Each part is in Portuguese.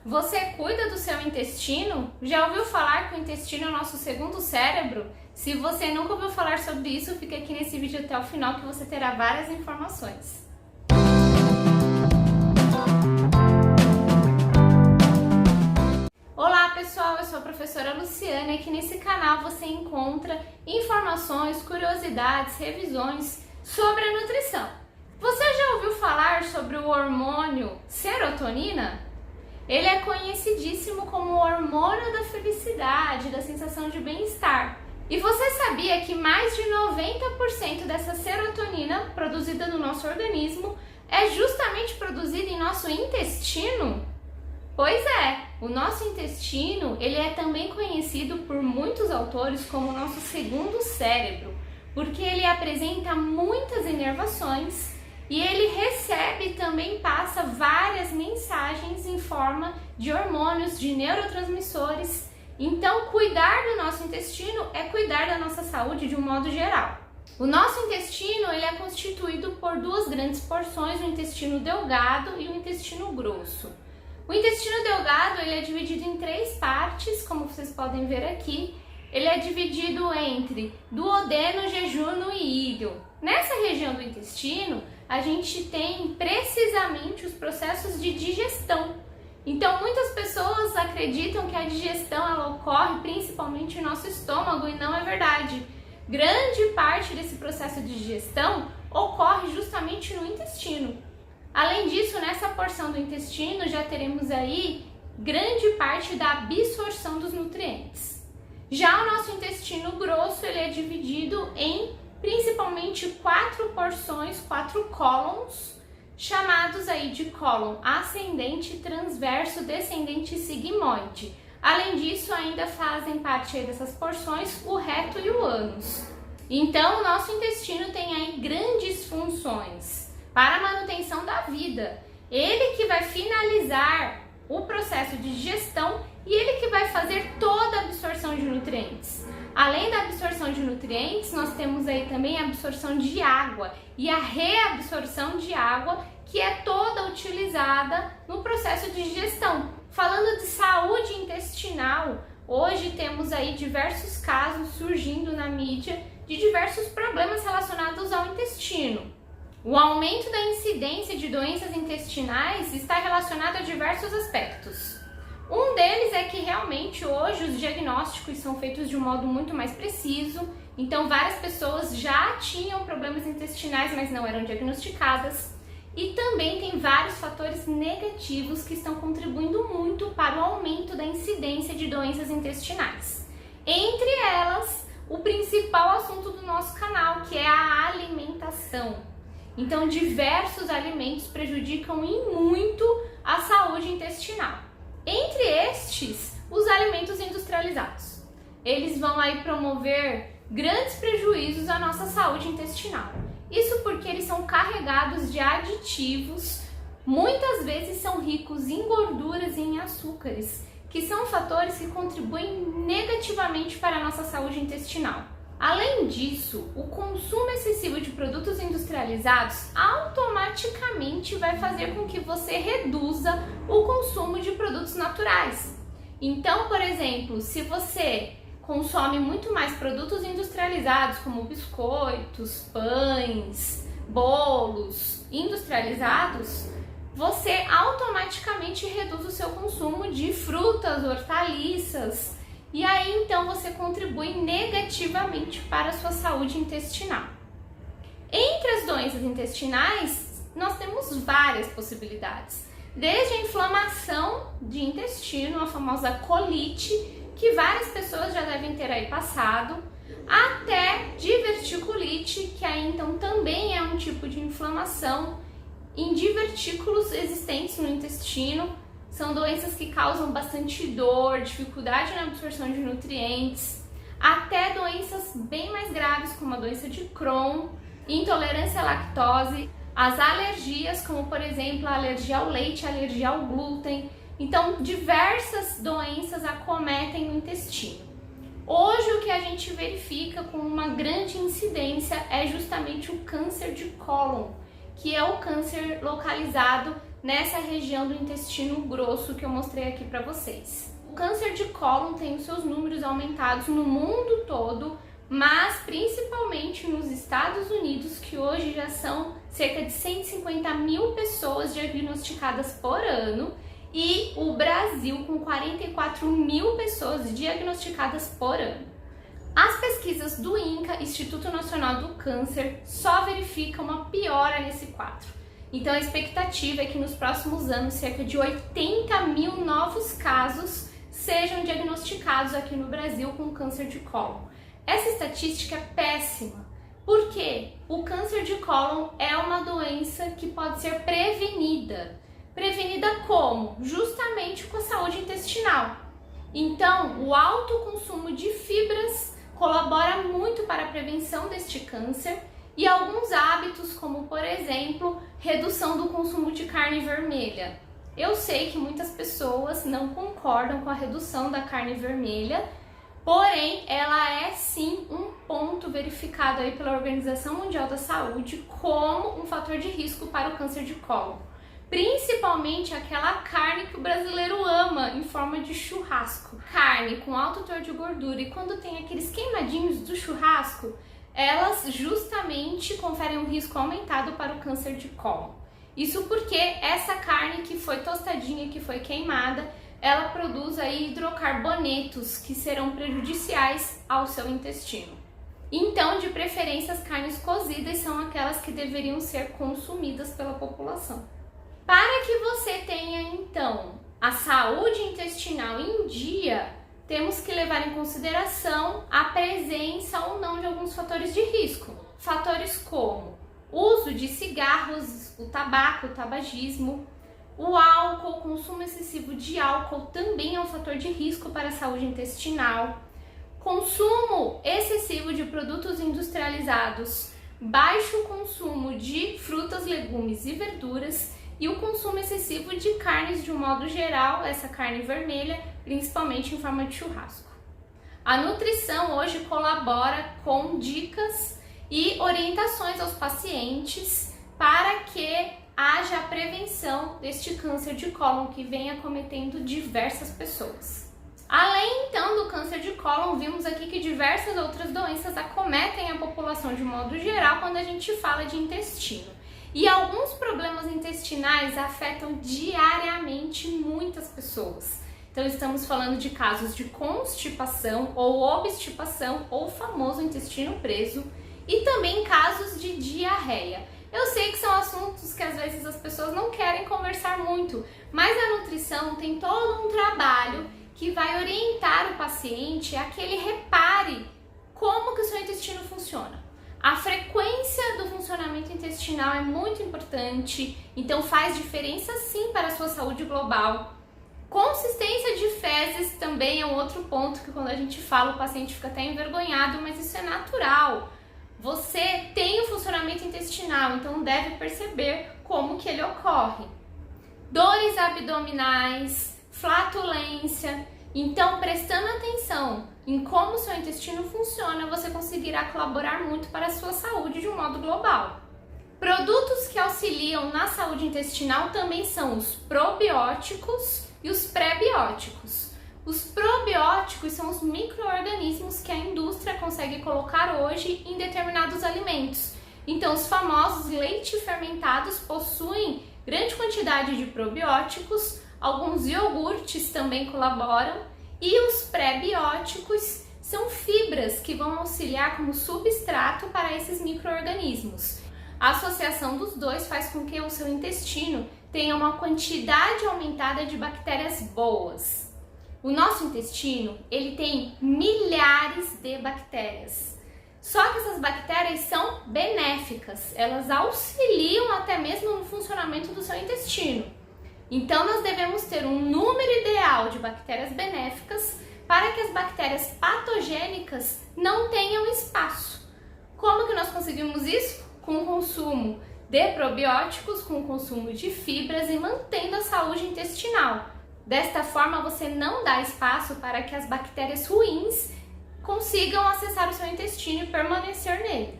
Você cuida do seu intestino? Já ouviu falar que o intestino é o nosso segundo cérebro? Se você nunca ouviu falar sobre isso, fica aqui nesse vídeo até o final que você terá várias informações. Olá pessoal, eu sou a professora Luciana e aqui nesse canal você encontra informações, curiosidades, revisões sobre a nutrição. Você já ouviu falar sobre o hormônio serotonina? Ele é conhecidíssimo como o hormônio da felicidade, da sensação de bem-estar. E você sabia que mais de 90% dessa serotonina produzida no nosso organismo é justamente produzida em nosso intestino? Pois é, o nosso intestino ele é também conhecido por muitos autores como o nosso segundo cérebro, porque ele apresenta muitas inervações e ele recebe e também passa várias mensagens em forma de hormônios, de neurotransmissores. Então, cuidar do nosso intestino é cuidar da nossa saúde de um modo geral. O nosso intestino ele é constituído por duas grandes porções, o intestino delgado e o intestino grosso. O intestino delgado ele é dividido em três partes, como vocês podem ver aqui. Ele é dividido entre duodeno, jejunum e íleo. Nessa região do intestino, a gente tem precisamente os processos de digestão. Então, muitas pessoas acreditam que a digestão ela ocorre principalmente no nosso estômago e não é verdade. Grande parte desse processo de digestão ocorre justamente no intestino. Além disso, nessa porção do intestino já teremos aí grande parte da absorção dos nutrientes. Já o nosso intestino grosso ele é dividido em principalmente quatro porções, quatro cólons, chamados aí de cólon ascendente, transverso, descendente e sigmoide. Além disso, ainda fazem parte aí dessas porções o reto e o ânus. Então, o nosso intestino tem aí grandes funções para a manutenção da vida. Ele que vai finalizar o processo de digestão e ele que vai fazer toda a absorção de nutrientes. Além da absorção de nutrientes, nós temos aí também a absorção de água e a reabsorção de água, que é toda utilizada no processo de digestão. Falando de saúde intestinal, hoje temos aí diversos casos surgindo na mídia de diversos problemas relacionados ao intestino. O aumento da incidência de doenças intestinais está relacionado a diversos aspectos. Um deles é que realmente hoje os diagnósticos são feitos de um modo muito mais preciso, então várias pessoas já tinham problemas intestinais, mas não eram diagnosticadas. E também tem vários fatores negativos que estão contribuindo muito para o aumento da incidência de doenças intestinais. Entre elas, o principal assunto do nosso canal, que é a alimentação. Então, diversos alimentos prejudicam e muito a saúde intestinal. Entre estes, os alimentos industrializados. Eles vão aí promover grandes prejuízos à nossa saúde intestinal. Isso porque eles são carregados de aditivos, muitas vezes são ricos em gorduras e em açúcares, que são fatores que contribuem negativamente para a nossa saúde intestinal. Além disso, o consumo excessivo de produtos industrializados automaticamente vai fazer com que você reduza o consumo de produtos naturais. Então, por exemplo, se você consome muito mais produtos industrializados, como biscoitos, pães, bolos industrializados, você automaticamente reduz o seu consumo de frutas, hortaliças, e aí então você contribui negativamente para a sua saúde intestinal. Entre as doenças intestinais, nós temos várias possibilidades. Desde a inflamação de intestino, a famosa colite, que várias pessoas já devem ter aí passado, até diverticulite, que aí então também é um tipo de inflamação em divertículos existentes no intestino. São doenças que causam bastante dor, dificuldade na absorção de nutrientes, até doenças bem mais graves, como a doença de Crohn, intolerância à lactose, as alergias, como por exemplo a alergia ao leite, a alergia ao glúten. Então, diversas doenças acometem o intestino. Hoje, o que a gente verifica com uma grande incidência é justamente o câncer de cólon, que é o câncer localizado nessa região do intestino grosso que eu mostrei aqui para vocês. O câncer de cólon tem os seus números aumentados no mundo todo, mas principalmente nos Estados Unidos, que hoje já são cerca de 150 mil pessoas diagnosticadas por ano, e o Brasil com 44 mil pessoas diagnosticadas por ano. As pesquisas do INCA, Instituto Nacional do Câncer, só verificam uma piora nesse quadro. Então a expectativa é que nos próximos anos cerca de 80 mil novos casos sejam diagnosticados aqui no Brasil com câncer de cólon. Essa estatística é péssima, porque o câncer de cólon é uma doença que pode ser prevenida. Prevenida como? Justamente com a saúde intestinal. Então, o alto consumo de fibras colabora muito para a prevenção deste câncer e alguns hábitos, como por exemplo, redução do consumo de carne vermelha. Eu sei que muitas pessoas não concordam com a redução da carne vermelha, porém ela é sim um ponto verificado aí pela Organização Mundial da Saúde como um fator de risco para o câncer de cólon. Principalmente aquela carne que o brasileiro ama em forma de churrasco. Carne com alto teor de gordura, e quando tem aqueles queimadinhos do churrasco, elas justamente conferem um risco aumentado para o câncer de cólon. Isso porque essa carne que foi tostadinha, que foi queimada, ela produz aí hidrocarbonetos que serão prejudiciais ao seu intestino. Então, de preferência, as carnes cozidas são aquelas que deveriam ser consumidas pela população. Para que você tenha, então, a saúde intestinal em dia, temos que levar em consideração a presença ou não de alguns fatores de risco. Fatores como o uso de cigarros, o tabaco, o tabagismo, o álcool, o consumo excessivo de álcool também é um fator de risco para a saúde intestinal. Consumo excessivo de produtos industrializados, baixo consumo de frutas, legumes e verduras, e o consumo excessivo de carnes de um modo geral, essa carne vermelha, principalmente em forma de churrasco. A nutrição hoje colabora com dicas e orientações aos pacientes para que haja a prevenção deste câncer de cólon que vem acometendo diversas pessoas. Além então do câncer de cólon, vimos aqui que diversas outras doenças acometem a população de modo geral quando a gente fala de intestino. E alguns problemas intestinais afetam diariamente muitas pessoas. Então estamos falando de casos de constipação ou obstipação ou famoso intestino preso e também casos de diarreia. Eu sei que são assuntos que às vezes as pessoas não querem conversar muito, mas a nutrição tem todo um trabalho que vai orientar o paciente a que ele repare como que o seu intestino funciona. A frequência do funcionamento intestinal é muito importante, então faz diferença sim para a sua saúde global. Consistência de fezes também é um outro ponto que quando a gente fala o paciente fica até envergonhado, mas isso é natural. Você tem o funcionamento intestinal, então deve perceber como que ele ocorre. Dores abdominais, flatulência. Então, prestando atenção em como o seu intestino funciona, você conseguirá colaborar muito para a sua saúde de um modo global. Produtos que auxiliam na saúde intestinal também são os probióticos e os pré-bióticos. Os probióticos são os micro-organismos que a indústria consegue colocar hoje em determinados alimentos. Então, os famosos leite fermentados possuem grande quantidade de probióticos, alguns iogurtes também colaboram, e os pré-bióticos são fibras que vão auxiliar como substrato para esses micro-organismos. A associação dos dois faz com que o seu intestino tenha uma quantidade aumentada de bactérias boas. O nosso intestino, ele tem milhares de bactérias. Só que essas bactérias são benéficas, elas auxiliam até mesmo no funcionamento do seu intestino. Então nós devemos ter um número ideal de bactérias benéficas para que as bactérias patogênicas não tenham espaço. Como que nós conseguimos isso? Com o consumo de probióticos, com o consumo de fibras e mantendo a saúde intestinal. Desta forma você não dá espaço para que as bactérias ruins consigam acessar o seu intestino e permanecer nele.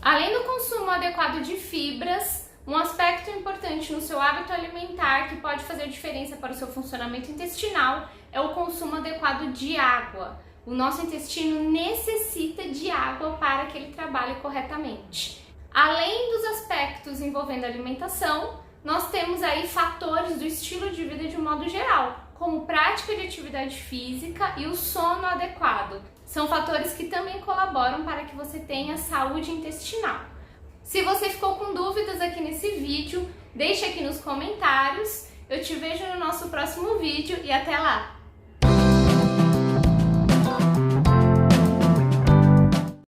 Além do consumo adequado de fibras, Um aspecto importante no seu hábito alimentar que pode fazer diferença para o seu funcionamento intestinal é o consumo adequado de água. O nosso intestino necessita de água para que ele trabalhe corretamente. Além dos aspectos envolvendo a alimentação, nós temos aí fatores do estilo de vida de um modo geral, como prática de atividade física e o sono adequado. São fatores que também colaboram para que você tenha saúde intestinal. Se você ficou com dúvidas aqui nesse vídeo, deixe aqui nos comentários. Eu te vejo no nosso próximo vídeo e até lá!